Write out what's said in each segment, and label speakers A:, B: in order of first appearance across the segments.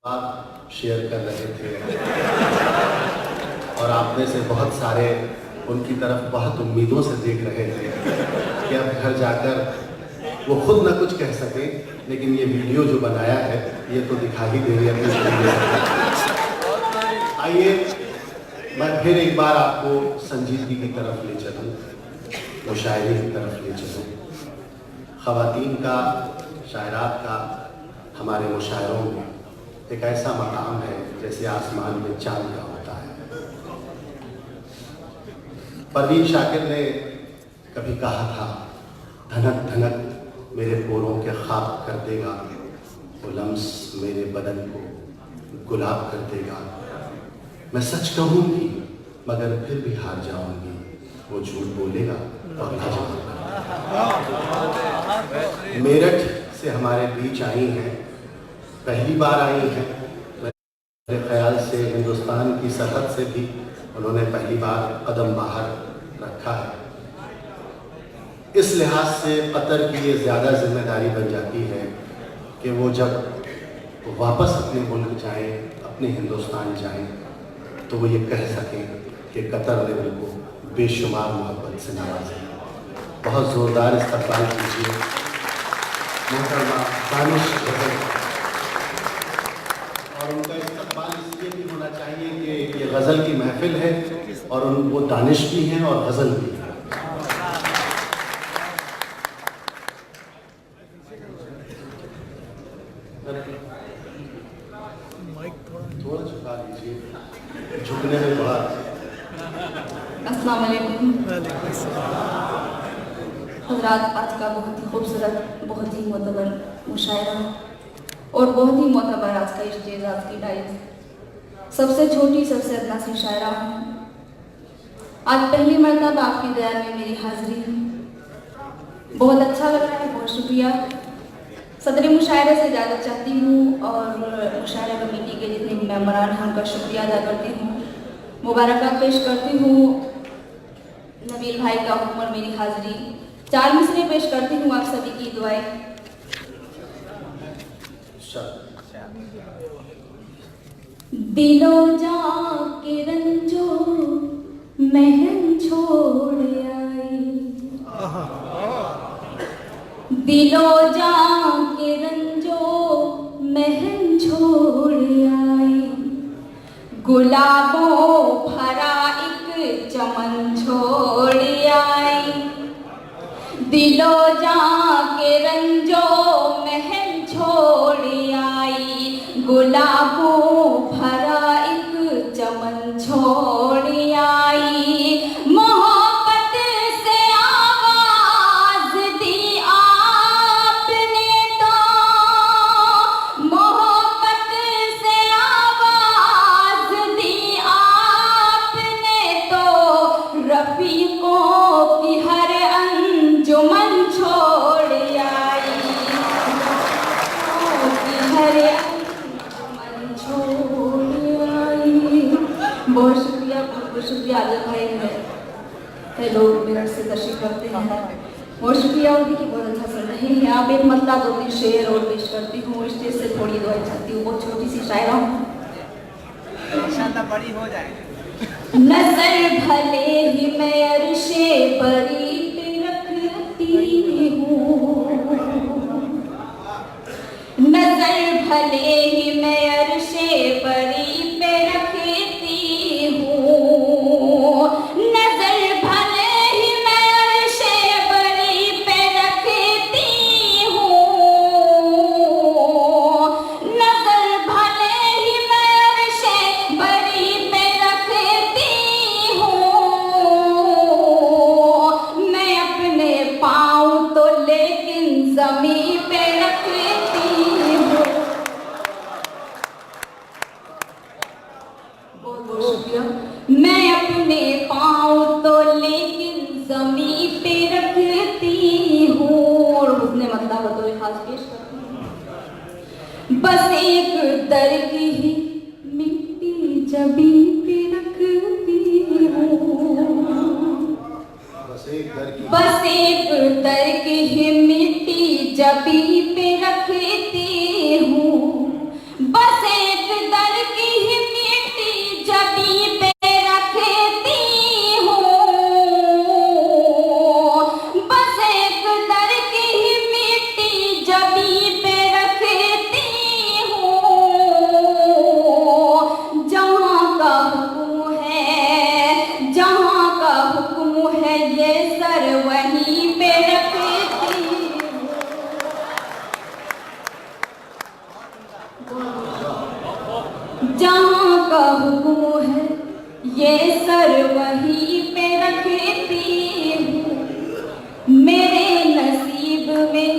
A: बात शेयर कर रहे थे और आप में से बहुत सारे उनकी तरफ बहुत उम्मीदों से देख रहे थे कि अब घर जाकर वो खुद ना कुछ कह सके, लेकिन ये वीडियो जो बनाया है ये तो दिखा ही दे रही है। आइए मैं फिर एक बार आपको संजीदगी की तरफ ले चलूँ, मुशायरे की तरफ ले चलूँ। ख़वातीन का, शायरात का हमारे मुशायरों में एक ऐसा मकाम है जैसे आसमान में चांद का होता है। परवीन शाकिर ने कभी कहा था, धनक धनक मेरे पोरों के ख्वाब कर देगा, वो लम्स मेरे बदन को गुलाब कर देगा। मैं सच कहूँगी मगर फिर भी हार जाऊँगी, वो झूठ बोलेगा और लाजवाब करेगा। मेरठ से हमारे बीच आई हैं, पहली बार आई हैं। मेरे ख्याल से हिंदुस्तान की सरहद से भी उन्होंने पहली बार कदम बाहर रखा है। इस लिहाज से कतर की ये ज़्यादा जिम्मेदारी बन जाती है कि वो जब वापस अपने मुल्क जाएं, अपने हिंदुस्तान जाएं, तो वो ये कह सकें कि कतर ने उनको बेशुमार मोहब्बत से नवाजा। बहुत ज़ोरदार इस्तक़बाल कीजिए मोहतरमा दानिश गज़ल। और उनका इस्तक़बाल इसलिए भी होना चाहिए कि ये गज़ल की महफिल है और वो दानिश भी हैं और गज़ल भी हैं। थोड़ा झुका लीजिए, झुकने में थोड़ा।
B: अस्सलाम वालेकुम हज़रात, आज का बहुत ही खूबसूरत, बहुत ही मोतबर मुशायरा और बहुत ही मोतबर आज का स्टेज, आज की डाइस। सबसे छोटी, सबसे अदना सी शायरा हूँ। आज पहली मरतबा आपकी दया में मेरी हाजिरी है। बहुत अच्छा लग रहा है, बहुत शुक्रिया। सदर मुशायरे से ज़्यादा चाहती हूँ और मुशायरा कमेटी के जितने भी मेम्बरान हैं उनका शुक्रिया अदा करती हूँ, मुबारकबाद पेश करती हूँ। नबील भाई का हुक्म मेरी हाजिरी, 4 मिसरे पेश करती हूँ, आप सभी की दुआएं। दिलो जाके रंजो महन छोड़ आई, दिलो जाके रंजो महन छोड़ आई, गुलाबों भरा एक चमन छोड़ आई। दिलो जाके रंजो महन छोड़ आई, गुलाबों भरा एक चमन छोड़ आई। मोहब्बत से आवाज दी आपने तो, मोहब्बत से आवाज दी आपने तो, रफीकों की हर अंजुमन छोड़ आई, हर अंजुमन छोड़ आई। बहुत शुक्रिया, बहुत शुक्रिया। आदिल भाई है लोग मेरठ से तशरीफ करते हैं, बहुत शुक्रिया उनकी कि बहुत अच्छा सुन रहे हैं आप। एक मतलब 2-3 शेर और पेश करती हूँ, स्टेज से थोड़ी दुआ चाहती हूँ। बहुत छोटी सी शायरा हूँ,
C: इंशाअल्लाह बड़ी हो जाए।
B: नजर भले ही मैं अर्शे बरी पे रखती हूँ, नजर भले ही मैं अर्शे बरी पे रखती हूँ, नजर भले ही मैं अर्शे बरी पे रखती हूँ, नजर भले ही मैं अर्शे बरी पे रखती हूँ। मैं अपने पाँव तो लेकिन ज़मीं पे रखती हूँ। बहुत बहुत शुक्रिया। मैं अपने पाँव तो लेकिन ज़मीं पे रखती हूँ और उसने मतलब तो खास पेश करती हूँ। बस एक दर की ही मिट्टी जबीं पे रखती हूँ, बस एक दर की ही मिट्टी जबीं पे रखती हूँ, बस एक जहाँ का हुक्म है ये सर वहीं पे रखती हूँ। मेरे नसीब में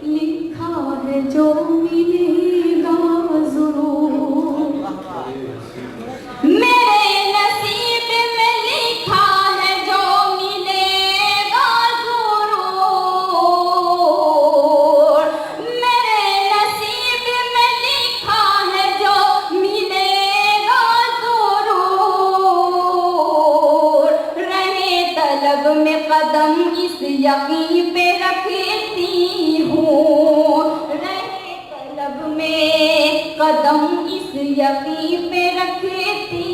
B: लिखा है जो मिलेगा जरूर। मेरे नसीब में लिखा है जो मिलेगा जरूर। मेरे नसीब में लिखा है जो मिलेगा जरूर। रहे तलब में कदम इस यकीन पे रखती हूँ। रहे तलब में कदम इस यकीन पे रखती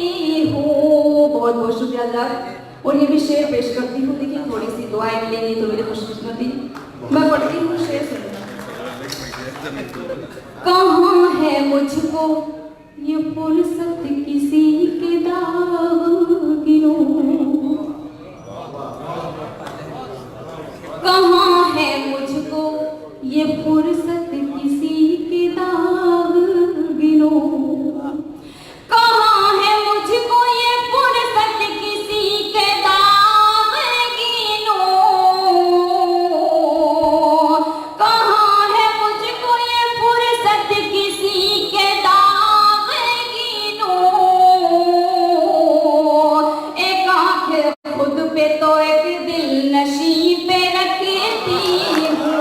B: हूँ। बहुत बहुत शुक्रिया अल्लाह। और ये भी शेर पेश करती हूँ। देखिए थोड़ी सी दुआएं मिलेंगी तो मेरी खुशकिस्मती। मैं पढ़ती हूँ शेर सुनना। कहाँ है मुझको ये फुर्सत किसी के दाग गिनूं। कहाँ है मुझको ये फुर्सत किसी के दाग गिनूं। कहाँ है मुझको ये फुर्सत किसी के दाग गिनूं। कहाँ है मुझको ये फुर्सत किसी के दाग गिनूं। एक आँख खुद पे तो एक दिल नशी पे रखती हूँ।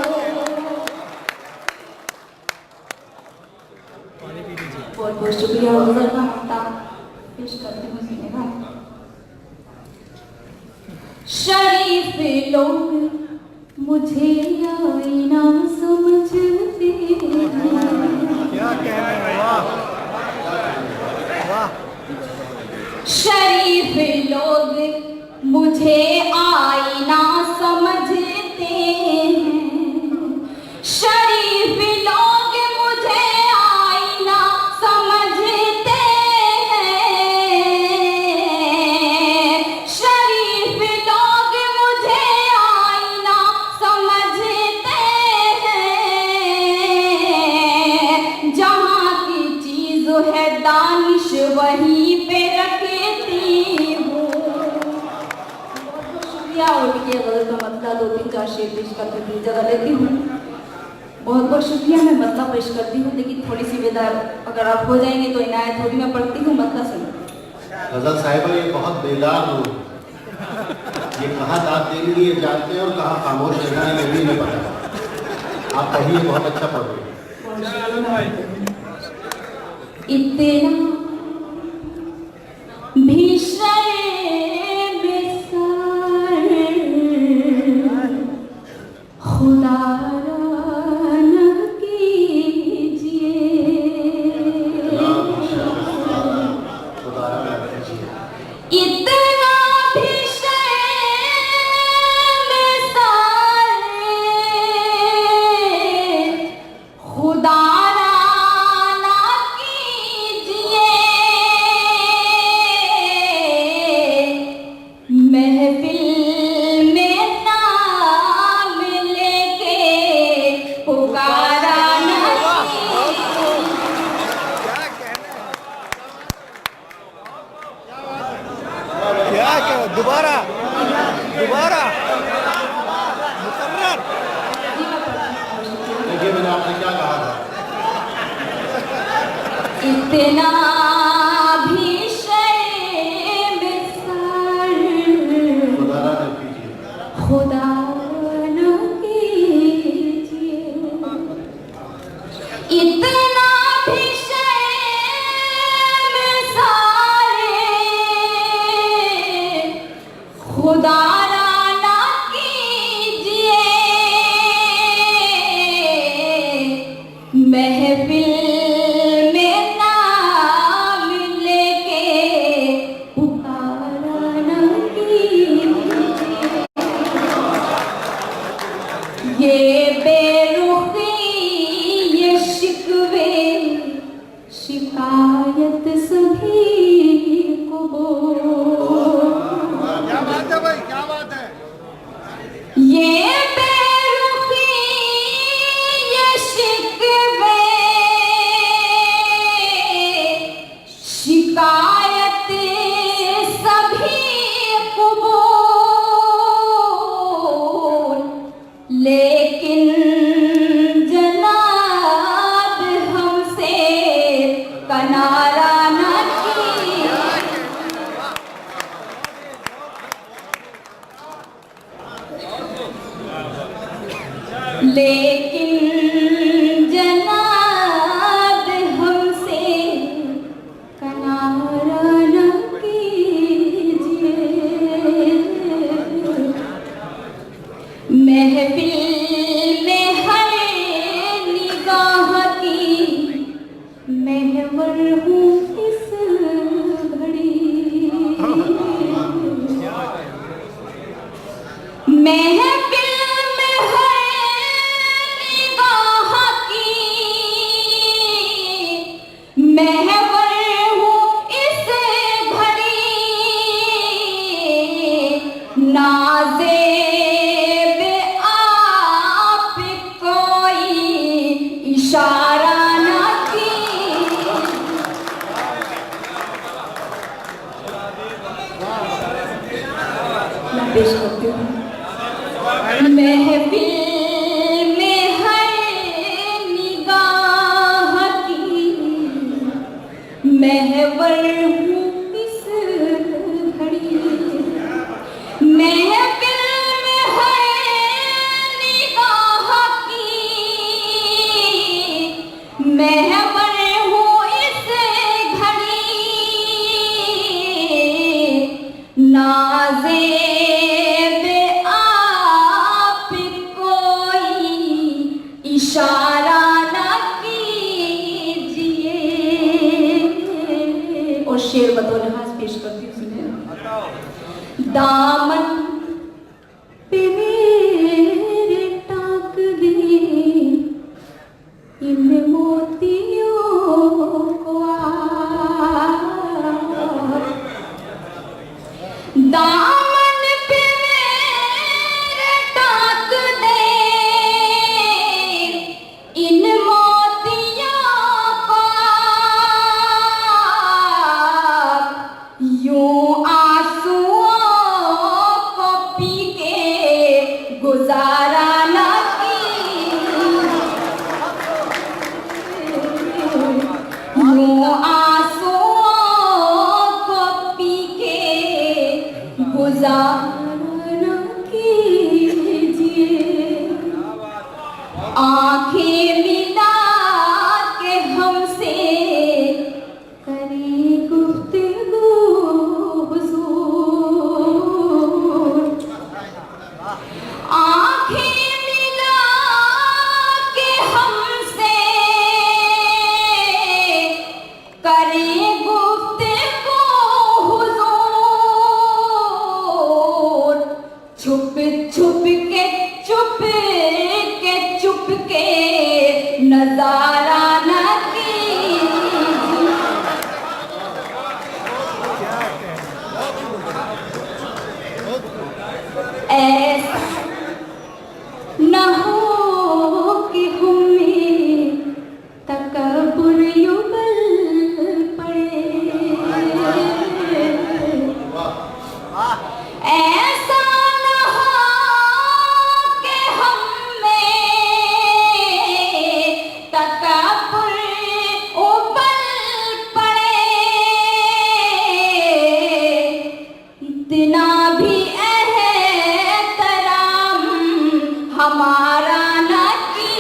B: बहुत बहुत शुक्रिया। गजल का हफ्ता पेश करती हूँ सुनने का। शरीफ लोग मुझे आईना समझते हैं।
C: क्या कह रहे हैं? वाह वाह।
B: शरीफ लोग मुझे आईना समझते हैं। शरीफ लोग मुझे आईना समझते हैं। शरीफ लोग मुझे आईना समझते हैं। जहाँ की चीज है दानिश वहीं पे रखती हूँ। शुक्रिया। और देखिए गजल का मतलब 2-3-4 शेर पेश करके अपनी जगह लेती हूँ। बहुत बहुत शुक्रिया। मैं मतलब पेश करती हूँ लेकिन थोड़ी सी बेदार अगर आप हो जाएंगे तो इनायत होगी। मैं पढ़ती हूँ मतलब सुनो।
A: गजल साहिबा ये बहुत बेदार लोग हैं। ये कहाँ दाद देंगे ये जानते हैं और कहाँ खामोश रहना है ये भी नहीं पता। आप कहिए बहुत अच्छा पढ़ रहे हैं।
B: इतना भीषण विसार खुदा न कीजिए। इतना भीषण विसार खुदा महफिल में नाम लेके पुकारा
C: क्या क्या दोबारा दोबारा मुकर्रर।
A: देखिए मैंने आपने क्या कहा था।
B: इतना भीषण विसार खुदा न कीजिए। इतना भीषण विसार खुदा न कीजिए। महफिल में नाम लेके पुकारा न कीजिए। ये बेरुखी ये शिकवे शिकायत सभी को
C: क्या बात है भाई, क्या बात है।
B: ये बेरुखी ये शिकवे कनारा न की, लेकिन जनाब हमसे कनारा न कीजिए। महफिल में हर निगाह की महवर हूँ इस घड़ी। महफिल में हर निगाह की महवर हूँ इस घड़ी। नाज़ेब आप कोई इशारा न की। मैं पेश करती हूँ। महफिल में हर निगाह की महवर हूँ इस घड़ी। महफिल में हर निगाह की महवर हूँ इस घड़ी। नाज़ेब आप कोई इशारा न कीजिए। और शेर बतौर खास पेश करती हूँ, सुनिए। दामन पे मेरे टाक दे इन मोतियों को दामन पे मेरे टाक दे इन मोतियों को। यूं आंसुओं को पी के गुजारा न की। यूं आंसुओं को पी के गुजारा न कीजिए। आंखें मिला के हमसे करें गुफ्तगू हुजूर। आंखें मिला के हमसे करें गुफ्तगू हुजूर। छुप छुप के चुप के नजारा न कीजिए। ऐसा न हो कि हमें तकब्बुर युगल पड़े। ऐसा न हो कि हमें तकब्बुर उबल पड़े। इतना भी हमारा न की।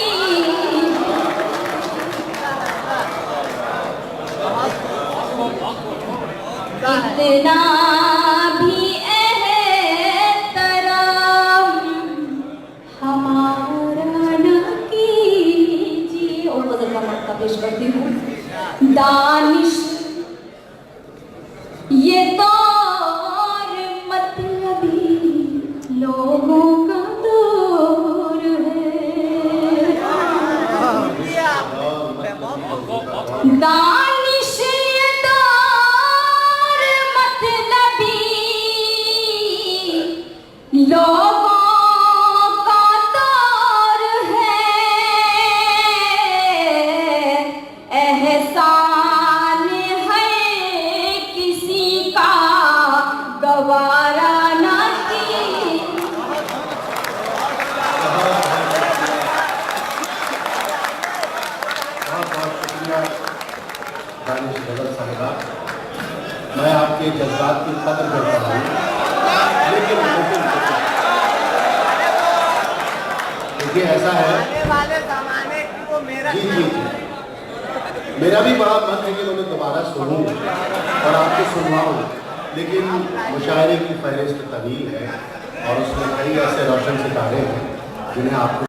B: इतना भी एहतराम हमारा न कीजिए। और गजल का मक्का पेश करती हूँ। दानिश ये दौर मतलबी लोगों का दौर है। दानिश ये दौर मतलबी लोगों का दौर है। एहसान
A: गजल साहिबा, मैं आपके जज्बात की कदर करता हूँ, लेकिन देखिए ऐसा है
C: वाले जमाने की वो मेरा
A: जी, मेरा भी बड़ा मन है कि मैं दोबारा सुनूं और आपको सुनवाऊं, लेकिन मुशायरे की फहरिस्त तवील है और उसमें कई ऐसे रोशन सितारे हैं जिन्हें आपको